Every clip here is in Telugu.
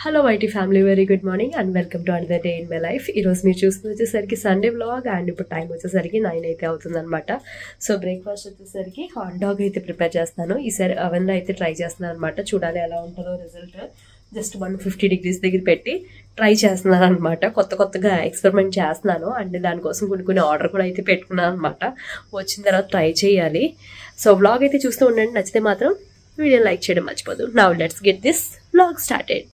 Hello YT family, very good morning and welcome to another day in my life. ఈరోజు మీరు చూస్తున్న వచ్చేసరికి సండే వ్లాగ్ అండ్ ఇప్పుడు టైం వచ్చేసరికి 9 అయితే అవుతుందన్నమాట. సో బ్రేక్ఫాస్ట్ వచ్చేసరికి హాట్ డాగ్ అయితే ప్రిపేర్ చేస్తాను. ఈసారి అవెన్లో అయితే ట్రై చేస్తున్నాను అనమాట. చూడాలి ఎలా ఉంటుందో రిజల్ట్. జస్ట్ 150 degrees దగ్గర పెట్టి ట్రై చేస్తున్నాను అనమాట. కొత్తగా ఎక్స్పెరిమెంట్ చేస్తున్నాను అండ్ దానికోసం కొన్ని ఆర్డర్ కూడా అయితే పెట్టుకున్నాను అనమాట. వచ్చిన తర్వాత ట్రై చేయాలి. సో వ్లాగ్ అయితే చూస్తూ ఉండండి. నచ్చితే మాత్రం వీడియో లైక్ చేయడం మర్చిపోదు. Now let's get this vlog started.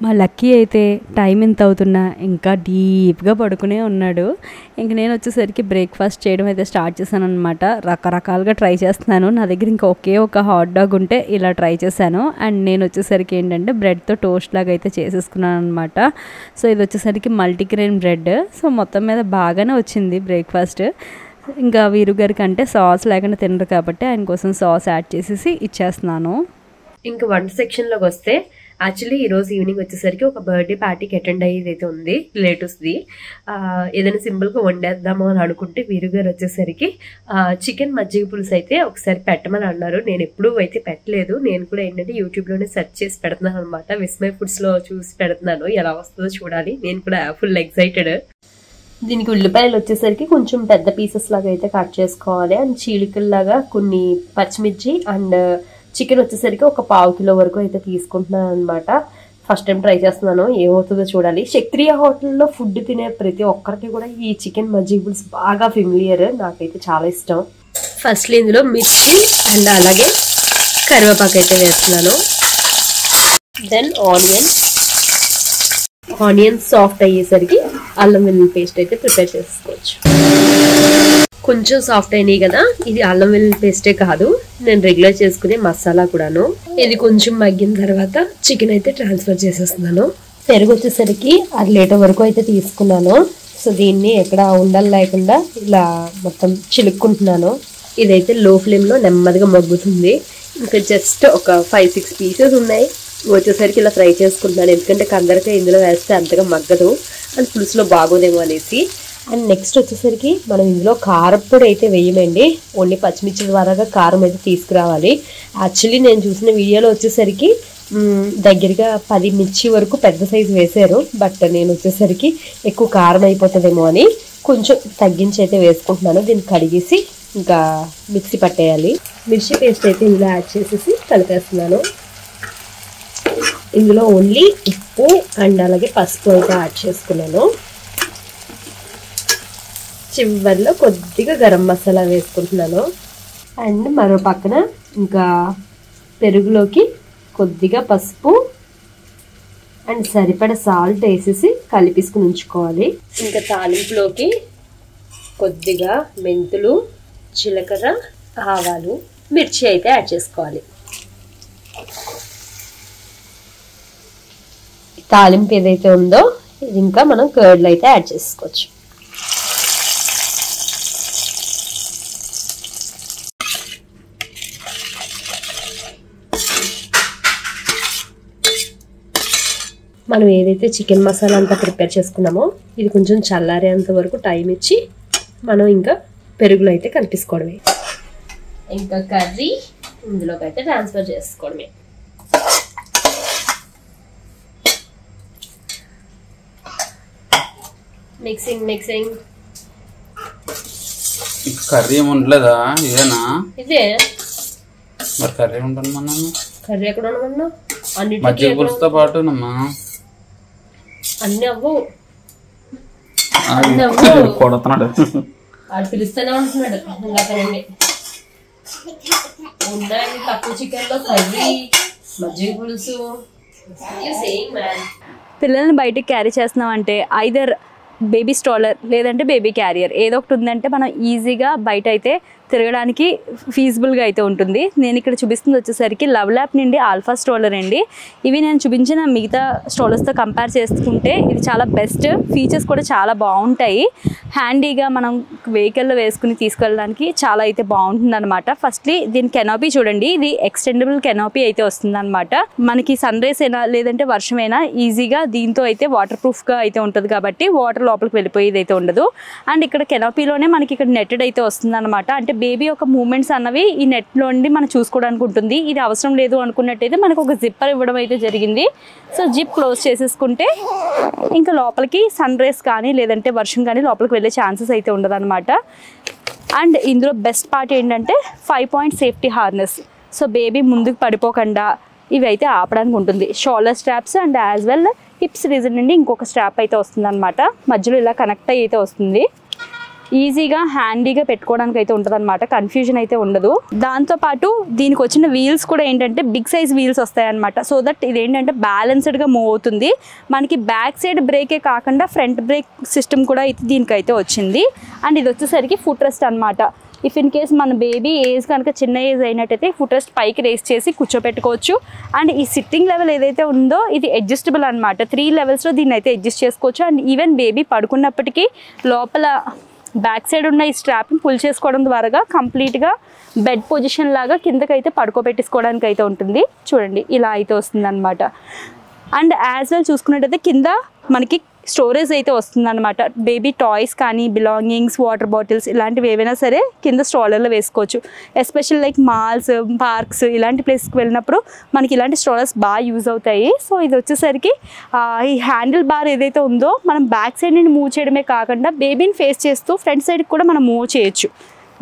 మా లక్కీ అయితే టైం ఎంత అవుతున్నా ఇంకా డీప్గా పడుకునే ఉన్నాడు. ఇంక నేను వచ్చేసరికి బ్రేక్ఫాస్ట్ చేయడం అయితే స్టార్ట్ చేశాను అనమాట. రకరకాలుగా ట్రై చేస్తున్నాను. నా దగ్గర ఇంకా ఒకే ఒక హాట్ డాగ్ ఉంటే ఇలా ట్రై చేశాను. అండ్ నేను వచ్చేసరికి ఏంటంటే బ్రెడ్తో టోస్ట్ లాగా అయితే చేసేసుకున్నాను అనమాట. సో ఇది వచ్చేసరికి మల్టీగ్రెయిన్ బ్రెడ్. సో మొత్తం మీద బాగానే వచ్చింది బ్రేక్ఫాస్ట్. ఇంకా వీరు గారికి అంటే సాస్ లేకుండా తినరు కాబట్టి ఆయన కోసం సాస్ యాడ్ చేసేసి ఇచ్చేస్తున్నాను. ఇంకా వంట సెక్షన్లోకి వస్తే యాక్చువల్లీ ఈరోజు ఈవినింగ్ వచ్చేసరికి ఒక బర్త్డే పార్టీకి అటెండ్ అయ్యేది అయితే ఉంది రిలేటివ్స్ది. ఏదైనా సింపుల్గా వండేద్దాము అని అనుకుంటే వీరు గారు వచ్చేసరికి చికెన్ మజ్జిగ పులుసు అయితే ఒకసారి పెట్టమని అన్నారు. నేను ఎప్పుడూ అయితే పెట్టలేదు. నేను కూడా ఏంటంటే యూట్యూబ్లోనే సెర్చ్ చేసి పెడుతున్నాను అనమాట. విస్మయ్ ఫుడ్స్లో చూసి పెడుతున్నాను. ఎలా వస్తుందో చూడాలి. నేను కూడా ఫుల్ ఎక్సైటెడ్. దీనికి ఉల్లిపాయలు వచ్చేసరికి కొంచెం పెద్ద పీసెస్ లాగా అయితే కట్ చేసుకోవాలి. అండ్ చీలికల్లాగా కొన్ని పచ్చిమిర్చి అండ్ చికెన్ వచ్చేసరికి ఒక 1/2 కిలో వరకు అయితే తీసుకుంటున్నాను అనమాట. ఫస్ట్ టైం ట్రై చేస్తున్నాను. ఏమవుతుందో చూడాలి. క్షత్రియ హోటల్లో ఫుడ్ తినే ప్రతి ఒక్కరికి కూడా ఈ చికెన్ మజ్జిగ పులుసు బాగా ఫెమిలియర్. నాకైతే చాలా ఇష్టం. ఫస్ట్ ఇందులో మిర్చి అండ్ అలాగే కరివేపాకు అయితే వేస్తున్నాను. దెన్ ఆనియన్ సాఫ్ట్ అయ్యేసరికి అల్లం వెల్లుల్లి పేస్ట్ అయితే ప్రిపేర్ చేసుకోవచ్చు. కొంచెం సాఫ్ట్ అయినాయి కదా. ఇది అల్లం వెల్లుల్లి పేస్టే కాదు, నేను రెగ్యులర్ చేసుకునే మసాలా కూడాను. ఇది కొంచెం మగ్గిన తర్వాత చికెన్ అయితే ట్రాన్స్ఫర్ చేసేస్తున్నాను. పెరుగు వచ్చేసరికి 1/2 లీటర్ వరకు అయితే తీసుకున్నాను. సో దీన్ని ఎక్కడ ఉండలు లేకుండా ఇలా మొత్తం చిలుక్కుంటున్నాను. ఇదైతే లో ఫ్లేమ్లో నెమ్మదిగా మగ్గుతుంది. ఇంకా జస్ట్ ఒక 5-6 పీసెస్ ఉన్నాయి. వచ్చేసరికి ఇలా ఫ్రై చేసుకుంటున్నాను. ఎందుకంటే కందరకాయ ఇందులో వేస్తే అంతగా మగ్గదు అండ్ పులుసులో బాగోదేమో అనేసి. అండ్ నెక్స్ట్ వచ్చేసరికి మనం ఇందులో కారప్పొడి అయితే వేయమండి. ఓన్లీ పచ్చిమిర్చి ద్వారాగా కారం అయితే తీసుకురావాలి. యాక్చువల్లీ నేను చూసిన వీడియోలో వచ్చేసరికి దగ్గరగా 10 మిర్చి వరకు పెద్ద సైజు వేశారు. బట్ నేను వచ్చేసరికి ఎక్కువ కారం అయిపోతుందేమో అని కొంచెం తగ్గించి అయితే వేసుకుంటున్నాను. దీన్ని కడిగేసి ఇంకా మిక్సీ పట్టేయాలి. మిర్చి పేస్ట్ అయితే ఇందులో యాడ్ చేసేసి కలిపేస్తున్నాను. ఇందులో ఓన్లీ ఉప్పు అండ్ అలాగే పసుపు అయితే యాడ్ చేసుకున్నాను. చివరిలో కొద్దిగా గరం మసాలా వేసుకుంటున్నాను. అండ్ మరో పక్కన ఇంకా పెరుగులోకి కొద్దిగా పసుపు అండ్ సరిపడ సాల్ట్ వేసేసి కలిపేసుకుని ఉంచుకోవాలి. ఇంకా తాలింపులోకి కొద్దిగా మెంతులు, జీలకర్ర, ఆవాలు, మిర్చి అయితే యాడ్ చేసుకోవాలి. తాలింపు ఏదైతే ఉందో ఇది ఇంకా మనం కర్డ్లో అయితే యాడ్ చేసుకోవచ్చు. మనం ఏదైతే చికెన్ మసాలా అంతా ప్రిపేర్ చేసుకున్నామో ఇది కొంచెం చల్లారేంత వరకు టైం ఇచ్చి మనం ఇంకా పెరుగులో అయితే కలిపేసుకోవడమే. ఇంకా కర్రీ ఇందులోకి అయితే ట్రాన్స్ఫర్ చేసుకోవడమే. మిక్సింగ్ కర్రీ ఏమి ఉండలేదా? ఇదేనా? ఇదే మరి కర్రీ ఉంటుంది. మనం కర్రీ ఎక్కడ ఉండమన్నా మజ్జిగ పులుసుతో పాటు అన్ని అవ్వు కొడుతున్నాడు. వాడు పిలుస్తూనే ఉంటున్నాడు. ఉండండి తక్కువ చికెన్ లో కర్రీ మజ్జిగ పులుసు. పిల్లల్ని బయటికి క్యారీ చేస్తున్నామంటే ఐదర్ బేబీ స్ట్రోలర్ లేదంటే బేబీ క్యారియర్ ఏదో ఒకటి ఉందంటే మనం ఈజీగా బయట అయితే తిరగడానికి ఫీజిబుల్గా అయితే ఉంటుంది. నేను ఇక్కడ చూపిస్తుంది వచ్చేసరికి లవ్ ల్యాప్ నుండి ఆల్ఫా స్ట్రోలర్ అండి. ఇవి నేను చూపించిన మిగతా స్ట్రోలర్స్తో కంపేర్ చేసుకుంటే ఇది చాలా బెస్ట్. ఫీచర్స్ కూడా చాలా బాగుంటాయి. హ్యాండీగా మనం వెహికల్లో వేసుకుని తీసుకెళ్ళడానికి చాలా అయితే బాగుంటుంది అనమాట. ఫస్ట్లీ దీని కెనాపీ చూడండి. ఇది ఎక్స్టెండబుల్ కెనాపీ అయితే వస్తుంది అనమాట. మనకి సన్ రైస్ అయినా లేదంటే వర్షమైనా ఈజీగా దీంతో అయితే వాటర్ ప్రూఫ్గా అయితే ఉంటుంది కాబట్టి వాటర్ లోపలికి వెళ్ళిపోయేది అయితే ఉండదు. అండ్ ఇక్కడ కెనాపీలోనే మనకి ఇక్కడ నెట్టెడ్ అయితే వస్తుంది అనమాట. అంటే బేబీ యొక్క మూమెంట్స్ అన్నవి ఈ నెట్లో నుండి మనం చూసుకోవడానికి ఉంటుంది. ఇది అవసరం లేదు అనుకున్నట్టయితే మనకు ఒక జిప్పర్ ఇవ్వడం అయితే జరిగింది. సో జిప్ క్లోజ్ చేసేసుకుంటే ఇంకా లోపలికి సన్ రేస్ కానీ లేదంటే వర్షం కానీ లోపలికి వెళ్ళే ఛాన్సెస్ అయితే ఉండదన్నమాట. అండ్ ఇందులో బెస్ట్ పార్ట్ ఏంటంటే 5 point safety harness. So baby ముందుకు పడిపోకుండా ఇవి అయితే ఆపడానికి ఉంటుంది. Shoulder straps and as well hips region నుండి ఇంకొక స్ట్రాప్ అయితే వస్తుంది అనమాట. మధ్యలో ఇలా కనెక్ట్ అయితే వస్తుంది. ఈజీగా హ్యాండీగా పెట్టుకోవడానికి అయితే ఉంటుంది అనమాట. కన్ఫ్యూజన్ అయితే ఉండదు. దాంతోపాటు దీనికి వచ్చిన వీల్స్ కూడా ఏంటంటే బిగ్ సైజ్ వీల్స్ వస్తాయి అనమాట. సో దట్ ఇదేంటంటే బ్యాలెన్స్డ్గా మూవ్ అవుతుంది. మనకి బ్యాక్ సైడ్ బ్రేకే కాకుండా ఫ్రంట్ బ్రేక్ సిస్టమ్ కూడా అయితే దీనికైతే వచ్చింది. అండ్ ఇది వచ్చేసరికి ఫుట్ రెస్ట్ అనమాట. ఇఫ్ ఇన్ కేస్ మన బేబీ ఏజ్ కనుక చిన్న ఏజ్ అయినట్టయితే ఫుట్ రెస్ట్ పైకి రేస్ చేసి కూర్చోపెట్టుకోవచ్చు. అండ్ ఈ సిట్టింగ్ లెవెల్ ఏదైతే ఉందో ఇది అడ్జస్టబుల్ అనమాట. 3 లెవెల్స్లో దీన్ని అయితే అడ్జస్ట్ చేసుకోవచ్చు. అండ్ ఈవెన్ బేబీ పడుకున్నప్పటికీ లోపల బ్యాక్ సైడ్ ఉన్న ఈ స్ట్రాప్ని పుల్ చేసుకోవడం ద్వారా కంప్లీట్గా బెడ్ పొజిషన్ లాగా కిందకైతే పడుకోబెట్టేసుకోవడానికి అయితే ఉంటుంది. చూడండి ఇలా అయితే వస్తుంది అనమాట. అండ్ యాజ్ వెల్ చూసుకున్నట్టయితే కింద మనకి స్టోరేజ్ అయితే వస్తుందన్నమాట. బేబీ టాయ్స్ కానీ బిలాంగింగ్స్ వాటర్ బాటిల్స్ ఇలాంటివి ఏవైనా సరే కింద స్ట్రాలర్లో వేసుకోవచ్చు. ఎస్పెషల్ లైక్ మాల్స్ పార్క్స్ ఇలాంటి ప్లేస్కి వెళ్ళినప్పుడు మనకి ఇలాంటి స్ట్రాలర్స్ బాగా యూజ్ అవుతాయి. సో ఇది వచ్చేసరికి ఈ హ్యాండిల్ బార్ ఏదైతే ఉందో మనం బ్యాక్ సైడ్ నుండి మూవ్ చేయడమే కాకుండా బేబీని ఫేస్ చేస్తూ ఫ్రంట్ సైడ్కి కూడా మనం మూవ్ చేయొచ్చు.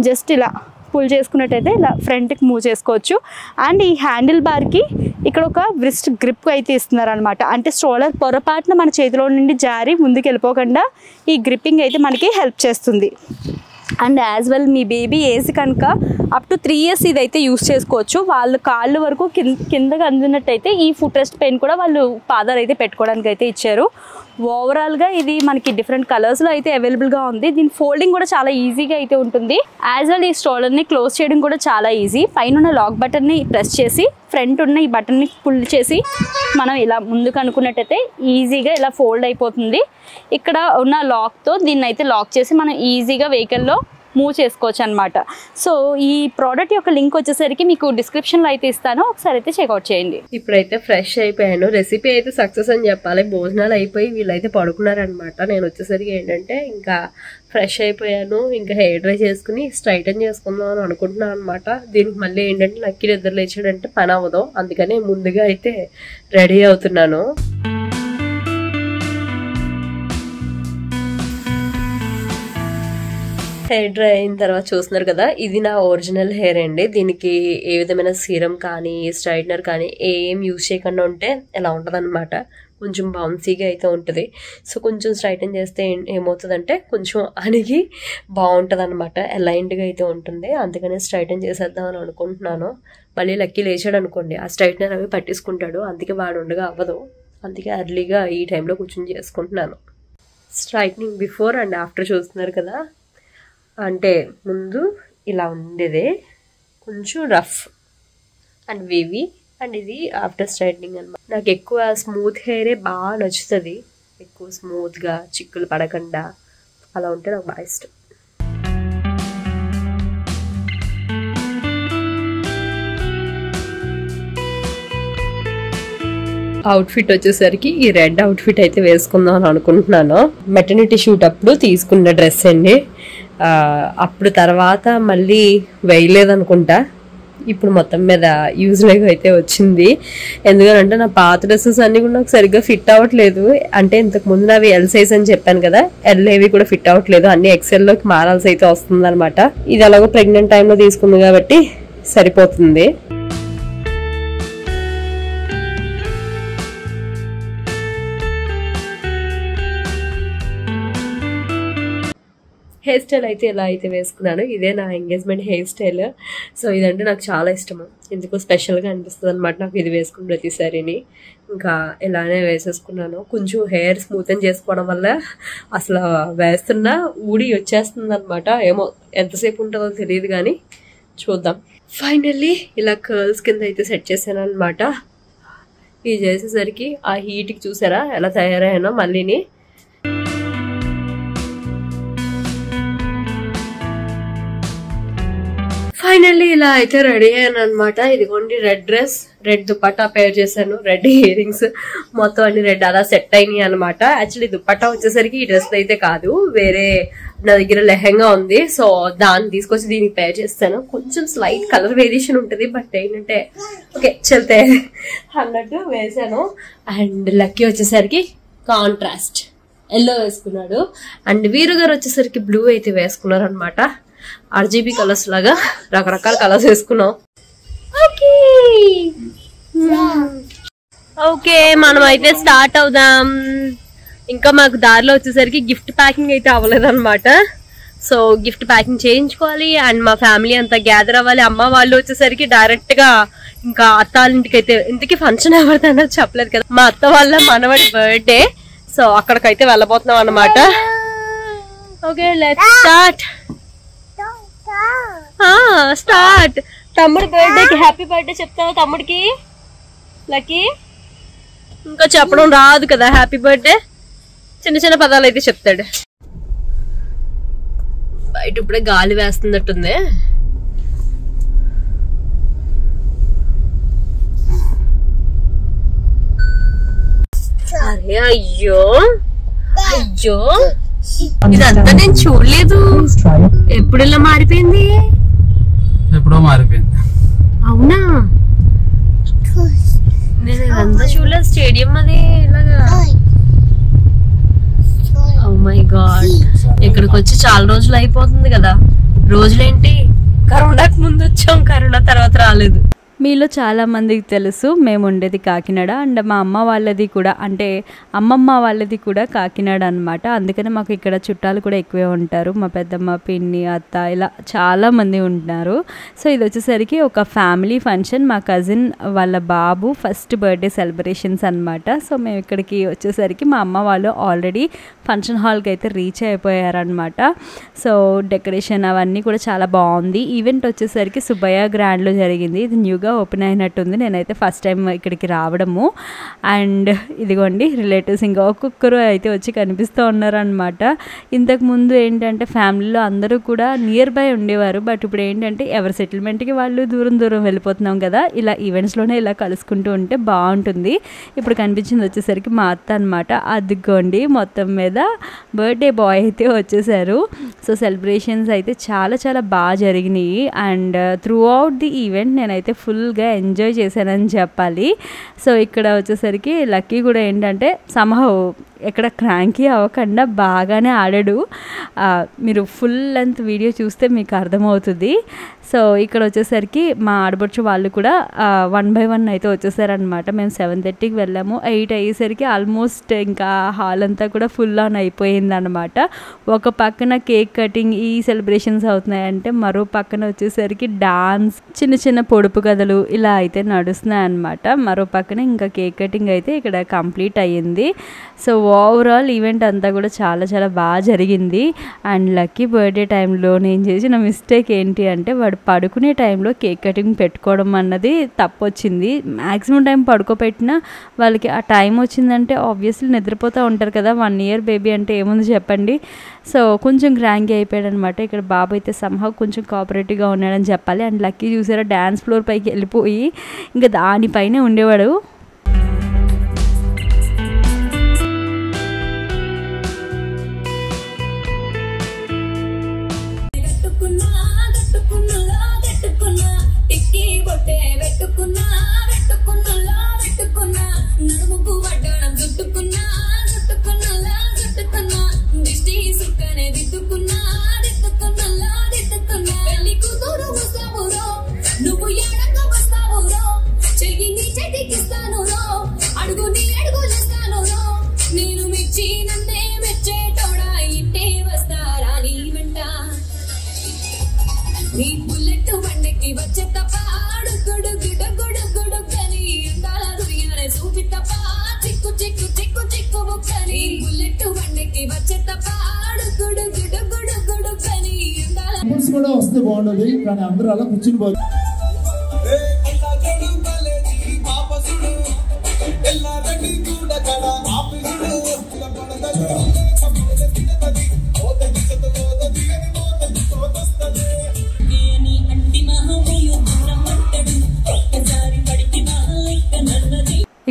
జస్ట్ ఇలా పుల్ చేసుకున్నట్టయితే ఇలా ఫ్రంట్కి మూవ్ చేసుకోవచ్చు. అండ్ ఈ హ్యాండిల్ బార్కి ఇక్కడ ఒక వ్రిస్ట్ గ్రిప్ అయితే ఇస్తున్నారనమాట. అంటే స్ట్రోలర్ పొరపాటున మన చేతిలో నుండి జారి ముందుకు వెళ్ళిపోకుండా ఈ గ్రిప్పింగ్ అయితే మనకి హెల్ప్ చేస్తుంది. And as well me baby age కనుక అప్ టు 3 years ఇదైతే యూస్ చేసుకోవచ్చు. వాళ్ళు కాళ్ళు వరకు కిందకి అందినట్టయితే ఈ ఫుట్ రెస్ట్ పెయిన్ కూడా వాళ్ళు పాదాలు అయితే పెట్టుకోవడానికి అయితే ఇచ్చారు. ఓవరాల్గా ఇది మనకి డిఫరెంట్ కలర్స్లో అయితే అవైలబుల్గా ఉంది. దీని ఫోల్డింగ్ కూడా చాలా ఈజీగా అయితే ఉంటుంది. యాజ్ వెల్ ఈ స్ట్రోలర్ని క్లోజ్ చేయడం కూడా చాలా ఈజీ. పైన ఉన్న లాక్ బటన్ని ప్రెస్ చేసి ఫ్రంట్ ఉన్న ఈ బటన్ని పుల్ చేసి మనం ఇలా ముందుకు అనుకున్నట్టయితే ఈజీగా ఇలా ఫోల్డ్ అయిపోతుంది. ఇక్కడ ఉన్న లాక్తో దీన్ని అయితే లాక్ చేసి మనం ఈజీగా వెహికల్లో మూవ్ చేసుకోవచ్చు అనమాట. సో ఈ ప్రోడక్ట్ యొక్క లింక్ వచ్చేసరికి మీకు డిస్క్రిప్షన్లో అయితే ఇస్తాను. ఒకసారి అయితే చెక్అవుట్ చేయండి. ఇప్పుడైతే ఫ్రెష్ అయిపోయాను. రెసిపీ అయితే సక్సెస్ అని చెప్పాలి. భోజనాలు అయిపోయి వీళ్ళైతే పడుకున్నారనమాట. నేను వచ్చేసరికి ఏంటంటే ఇంకా ఫ్రెష్ అయిపోయాను. ఇంకా హెయిర్ డ్రై చేసుకుని స్ట్రైటన్ చేసుకుందాం అని అనుకుంటున్నాను అనమాట. దీనికి మళ్ళీ ఏంటంటే లక్కీ నిద్ర లేచాడంటే పని అవ్వదు. అందుకని ముందుగా అయితే రెడీ అవుతున్నాను. హెయిర్ డ్రై అయిన తర్వాత చూస్తున్నారు కదా, ఇది నా ఒరిజినల్ హెయిర్ అండి. దీనికి ఏ విధమైన సీరం కానీ స్ట్రైట్నర్ కానీ ఏం యూజ్ చేయకుండా ఉంటే ఎలా ఉంటుంది అనమాట. కొంచెం బౌన్సీగా అయితే ఉంటుంది. సో కొంచెం స్ట్రైటన్ చేస్తే ఏమవుతుందంటే కొంచెం అణిగి బాగుంటుంది అనమాట. అలైన్డ్గా అయితే ఉంటుంది. అందుకనే స్ట్రైటన్ చేసేద్దాం అని అనుకుంటున్నాను. మళ్ళీ లక్కీ లేచాడు అనుకోండి, ఆ స్ట్రైట్నర్ అవి పట్టించుకుంటాడు. అందుకే వాడు ఉండగా అవ్వదు. అందుకే అర్లీగా ఈ టైంలో కూర్చొని చేసుకుంటున్నాను. స్ట్రైట్నింగ్ బిఫోర్ అండ్ ఆఫ్టర్ చూస్తున్నారు కదా. అంటే ముందు ఇలా ఉండేదే కొంచెం రఫ్ అండ్ వేవీ, అండ్ ఇది ఆఫ్టర్ స్ట్రైట్నింగ్ అనమాట. నాకు ఎక్కువ స్మూత్ హెయిరే బాగా నచ్చుతుంది. ఎక్కువ స్మూత్గా చిక్కులు పడకుండా అలా ఉంటే నాకు బాగా ఇష్టం. అవుట్ఫిట్ వచ్చేసరికి ఈ రెడ్ అవుట్ఫిట్ అయితే వేసుకుందాం అని అనుకుంటున్నాను. మెటర్నిటీ షూట్ అప్పుడు తీసుకున్న డ్రెస్ అండి. అప్పుడు తర్వాత మళ్ళీ వేయలేదనుకుంటా. ఇప్పుడు మొత్తం మీద యూజ్లెగ్ అయితే వచ్చింది. ఎందుకంటే నా పాత డ్రెస్సెస్ అన్నీ కూడా నాకు సరిగ్గా ఫిట్ అవ్వట్లేదు. అంటే ఇంతకు ముందు నావి ఎల్ సైజ్ అని చెప్పాను కదా, ఎల్ ఏవి కూడా ఫిట్ అవ్వట్లేదు. అన్ని ఎక్సెల్లోకి మారాల్సి అయితే వస్తుంది అనమాట. ఇది అలాగో ప్రెగ్నెంట్ టైంలో తీసుకుంది కాబట్టి సరిపోతుంది. హెయిర్ స్టైల్ అయితే ఇలా అయితే వేసుకున్నాను. ఇదే నా ఎంగేజ్మెంట్ హెయిర్ స్టైల్. సో ఇదంటే నాకు చాలా ఇష్టము. ఎందుకో స్పెషల్గా అనిపిస్తుంది అనమాట నాకు ఇది వేసుకున్న ప్రతిసారిని. ఇంకా ఇలానే వేసేసుకున్నాను. కొంచెం హెయిర్ స్మూతన్ చేసుకోవడం వల్ల అసలు వేస్తున్నా ఊడి వచ్చేస్తుంది అనమాట. ఏమో ఎంతసేపు ఉంటుందో తెలియదు కానీ చూద్దాం. ఫైనల్లీ ఇలా కర్ల్స్ కింద అయితే సెట్ చేశాను అనమాట. ఇది చేసేసరికి ఆ హీట్కి చూసారా ఎలా తయారయ్యానో మళ్ళీని. ఫైనల్లీ ఇలా అయితే రెడీ అయ్యాను అనమాట. ఇదిగోండి రెడ్ డ్రెస్, రెడ్ దుపట్టా పేర్ చేశాను, రెడ్ ఇయర్ రింగ్స్, మొత్తం అన్ని రెడ్ అలా సెట్ అయినాయి అనమాట. యాక్చువల్లీ దుపట్టా వచ్చేసరికి ఈ డ్రెస్ అయితే కాదు, వేరే నా దగ్గర లెహంగా ఉంది. సో దాన్ని తీసుకొచ్చి దీనికి పేర్ చేస్తాను. కొంచెం స్లైట్ కలర్ వేరియేషన్ ఉంటుంది, బట్ ఏంటంటే ఓకే చల్తే అన్నట్టు వేసాను. అండ్ లక్కీ వచ్చేసరికి కాంట్రాస్ట్ ఎల్లో వేసుకున్నాడు. అండ్ వీరు గారు వచ్చేసరికి బ్లూ అయితే వేసుకున్నారు అనమాట. RGB కలర్స్ లాగా రకరకాల కలర్స్ వేసుకున్నాం. ఓకే మనం అయితే స్టార్ట్ అవుదాం. ఇంకా మాకు దారిలో వచ్చేసరికి గిఫ్ట్ ప్యాకింగ్ అయితే అవ్వలేదు అనమాట. సో గిఫ్ట్ ప్యాకింగ్ చేయించుకోవాలి. అండ్ మా ఫ్యామిలీ అంతా గ్యాదర్ అవ్వాలి. అమ్మ వాళ్ళు వచ్చేసరికి డైరెక్ట్ గా ఇంకా అత్త వాళ్ళ ఇంటికి అయితే, ఇంటికి ఫంక్షన్ ఎవరిదన్నా చెప్పలేదు కదా, మా అత్త వాళ్ళ మనవడి బర్త్డే. సో అక్కడికైతే వెళ్ళబోతున్నాం అన్నమాట. Okay let's start. స్టార్ట్. తమ్ముడు బర్త్డేకి హ్యాపీ బర్త్డే చెప్తావా తమ్ముడికి? లక్కీ ఇంకా చెప్పడం రాదు కదా హ్యాపీ బర్త్డే, చిన్న చిన్న పదాలు అయితే చెప్తాడు. బయట ఇప్పుడే గాలి వేస్తున్నట్టుంది. అరే అయ్యో అయ్యో, ఇదంతా నేను చూడలేదు. ఎప్పుడు ఇలా మారిపోయింది? ఎప్పుడో మారిపోయింది. అవునా, నేను ఇదంతా చూడలేదు. స్టేడియం అది ఇలాగా. ఓ మై గాడ్, ఇక్కడికి వచ్చి చాలా రోజులు అయిపోతుంది కదా. రోజులేంటి, కరోనాకు ముందు వచ్చాం, కరోనా తర్వాత రాలేదు. మీలో చాలామందికి తెలుసు మేము ఉండేది కాకినాడ. అండ్ మా అమ్మ వాళ్ళది కూడా, అంటే అమ్మమ్మ వాళ్ళది కూడా కాకినాడ అనమాట. అందుకని మాకు ఇక్కడ చుట్టాలు కూడా ఎక్కువే ఉంటారు. మా పెద్దమ్మ, పిన్ని, అత్త ఇలా చాలామంది ఉంటున్నారు. సో ఇది వచ్చేసరికి ఒక ఫ్యామిలీ ఫంక్షన్. మా కజిన్ వాళ్ళ బాబు ఫస్ట్ బర్త్డే సెలబ్రేషన్స్ అనమాట. సో మేము ఇక్కడికి వచ్చేసరికి మా అమ్మ వాళ్ళు ఆల్రెడీ ఫంక్షన్ హాల్కి అయితే రీచ్ అయిపోయారనమాట. సో డెకరేషన్ అవన్నీ కూడా చాలా బాగుంది. ఈవెంట్ వచ్చేసరికి సుబ్బయ్య గ్రాండ్లో జరిగింది. ఇది న్యూగా ఓపెన్ అయినట్టుంది. నేనైతే ఫస్ట్ టైం ఇక్కడికి రావడము. అండ్ ఇదిగోండి రిలేటివ్స్ ఇంకా ఒక్కొక్కరు అయితే వచ్చి కనిపిస్తూ ఉన్నారనమాట. ఇంతకుముందు ఏంటంటే ఫ్యామిలీలో అందరూ కూడా నియర్ బై ఉండేవారు. బట్ ఇప్పుడు ఏంటంటే ఎవరి సెటిల్మెంట్కి వాళ్ళు దూరం దూరం వెళ్ళిపోతున్నాం కదా. ఇలా ఈవెంట్స్లోనే ఇలా కలుసుకుంటూ ఉంటే బాగుంటుంది. ఇప్పుడు కనిపించింది వచ్చేసరికి మా అత్త అనమాట. అదిగోండి మొత్తం మీద బర్త్డే బాయ్ అయితే వచ్చేసారు. సో సెలబ్రేషన్స్ అయితే చాలా చాలా బాగా జరిగినాయి. And through out the event నేనైతే ఫుల్గా ఎంజాయ్ చేశానని చెప్పాలి. సో ఇక్కడ వచ్చేసరికి లక్కీ కూడా ఏంటంటే సంహౌ ఎక్కడ క్రాంకీ అవ్వకుండా బాగానే ఆడాడు. మీరు ఫుల్ లెంత్ వీడియో చూస్తే మీకు అర్థమవుతుంది. సో ఇక్కడ వచ్చేసరికి మా ఆడబడుచు వాళ్ళు కూడా 1 by 1 అయితే వచ్చేసారనమాట. మేము 7:30కి వెళ్ళాము. 8 అయ్యేసరికి ఆల్మోస్ట్ ఇంకా హాల్ అంతా కూడా ఫుల్ ఆన్ అయిపోయిందనమాట. ఒక పక్కన కేక్ కటింగ్ ఈ సెలబ్రేషన్స్ అవుతున్నాయంటే, మరో పక్కన వచ్చేసరికి డాన్స్, చిన్న చిన్న పొడుపు కథలు ఇలా అయితే నడుస్తున్నాయి అనమాట. మరో పక్కన ఇంకా కేక్ కటింగ్ అయితే ఇక్కడ కంప్లీట్ అయ్యింది. సో ఓవరాల్ ఈవెంట్ అంతా కూడా చాలా చాలా బాగా జరిగింది. అండ్ లక్కీ బర్త్డే టైంలో నేను చేసిన మిస్టేక్ ఏంటి అంటే, వాడు పడుకునే టైంలో కేక్ కటింగ్ పెట్టుకోవడం అన్నది తప్పు వచ్చింది. మ్యాక్సిమం టైం పడుకోబెట్టినా వాళ్ళకి ఆ టైం వచ్చిందంటే ఆబ్వియస్లీ నిద్రపోతూ ఉంటారు కదా. 1 year బేబీ అంటే ఏముంది చెప్పండి. సో కొంచెం గ్రాంగీ అయిపోయాడు అనమాట. ఇక్కడ బాబు అయితే సంహౌ కొంచెం కోఆపరేటివ్గా ఉన్నాడని చెప్పాలి. అండ్ లక్కీ చూసారా డ్యాన్స్ ఫ్లోర్ పైకి వెళ్ళిపోయి ఇంకా దానిపైనే ఉండేవాడు. కూడా వస్తే బాగుండదు, కానీ అందరూ అలా కూర్చుని పోదు. అంతిమ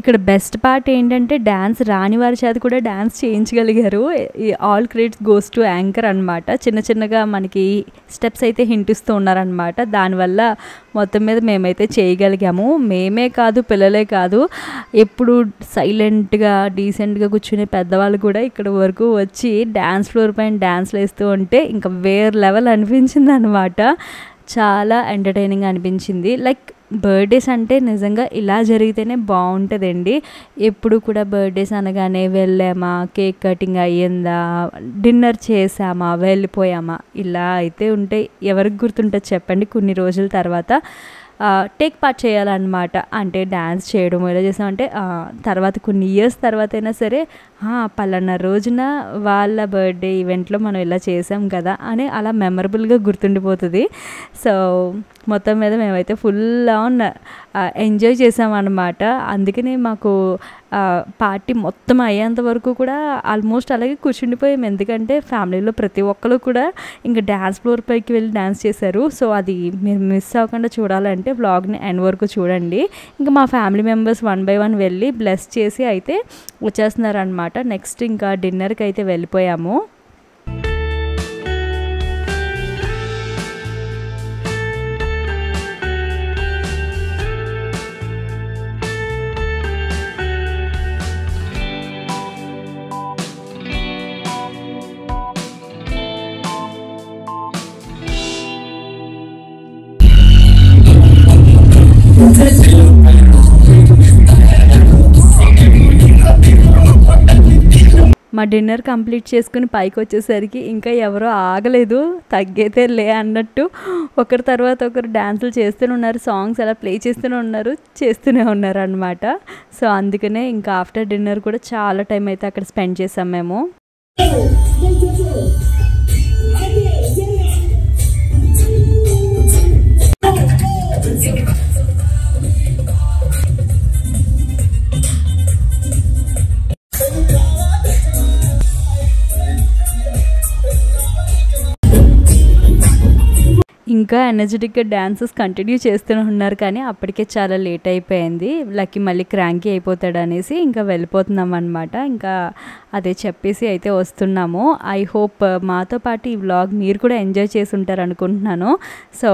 ఇక్కడ బెస్ట్ పార్ట్ ఏంటంటే డ్యాన్స్ రాని వారి చేత కూడా డ్యాన్స్ చేయించగలిగారు. All credits goes to anchor అనమాట. చిన్న చిన్నగా మనకి స్టెప్స్ అయితే హింట్ ఇస్తూ ఉన్నారనమాట. దానివల్ల మొత్తం మీద మేమైతే చేయగలిగాము. మేమే కాదు, పిల్లలే కాదు, ఎప్పుడు సైలెంట్గా డీసెంట్గా కూర్చునే పెద్దవాళ్ళు కూడా ఇక్కడ వరకు వచ్చి డ్యాన్స్ ఫ్లోర్ పైన డ్యాన్స్లు వేస్తూ ఉంటే ఇంకా వేరే లెవెల్ అనిపించింది అనమాట. చాలా ఎంటర్టైనింగ్ అనిపించింది. లైక్ బర్త్డేస్ అంటే నిజంగా ఇలా జరిగితేనే బాగుంటుందండి. ఎప్పుడు కూడా బర్త్డేస్ అనగానే వెళ్ళామా, కేక్ కటింగ్ అయ్యిందా, డిన్నర్ చేసామా, వెళ్ళిపోయామా, ఇలా అయితే ఉంటే ఎవరికి గుర్తుంటుంది చెప్పండి. కొన్ని రోజుల తర్వాత టేక్ పార్ట్ చేయాలన్నమాట. అంటే డ్యాన్స్ చేయడం ఎలా చేసామంటే తర్వాత కొన్ని ఇయర్స్ తర్వాత అయినా సరే పలానా రోజున వాళ్ళ బర్త్డే ఈవెంట్లో మనం ఇలా చేసాం కదా అని అలా మెమరబుల్గా గుర్తుండిపోతుంది. సో మొత్తం మీద మేమైతే ఫుల్ ఆన్ ఎంజాయ్ చేసామన్నమాట. అందుకనే మాకు పార్టీ మొత్తం అయ్యేంత వరకు కూడా ఆల్మోస్ట్ అలాగే కూర్చుండిపోయాం. ఎందుకంటే ఫ్యామిలీలో ప్రతి ఒక్కరు కూడా ఇంకా డ్యాన్స్ ఫ్లోర్ పైకి వెళ్ళి డ్యాన్స్ చేశారు. సో అది మీరు మిస్ అవ్వకుండా చూడాలంటే వ్లాగ్ని ఎండ్ వరకు చూడండి. ఇంకా మా ఫ్యామిలీ మెంబర్స్ 1 by 1 వెళ్ళి బ్లెస్ చేసి అయితే వచ్చేస్తున్నారనమాట. నెక్స్ట్ ఇంకా డిన్నర్కి అయితే వెళ్ళిపోయాము. మా డిన్నర్ కంప్లీట్ చేసుకుని పైకి వచ్చేసరికి ఇంకా ఎవరో ఆగలేదు, తగ్గైతే లే అన్నట్టు ఒకరి తర్వాత ఒకరు డ్యాన్సులు చేస్తూనే ఉన్నారు, సాంగ్స్ అలా ప్లే చేస్తూనే ఉన్నారు అనమాట. సో అందుకనే ఇంకా ఆఫ్టర్ డిన్నర్ కూడా చాలా టైం అయితే అక్కడ స్పెండ్ చేసాం మేము. ఇంకా ఎనర్జెటిక్గా డ్యాన్సెస్ కంటిన్యూ చేస్తూనే ఉన్నారు. కానీ అప్పటికే చాలా లేట్ అయిపోయింది. లక్కీ మళ్ళీ క్రాంకీ అయిపోతాడు అనేసి ఇంకా వెళ్ళిపోతున్నాం అనమాట. ఇంకా అదే చెప్పేసి అయితే వస్తున్నాము. ఐ హోప్ మాతో పాటు ఈ వ్లాగ్ మీరు కూడా ఎంజాయ్ చేసి ఉంటారు అనుకుంటున్నాను. సో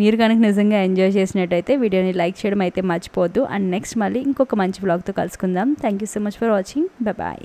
మీరు కనుక నిజంగా ఎంజాయ్ చేసినట్టయితే వీడియోని లైక్ చేయడం అయితే మర్చిపోవద్దు. అండ్ నెక్స్ట్ మళ్ళీ ఇంకొక మంచి వ్లాగ్తో కలుసుకుందాం. Thank you so much for watching. Bye.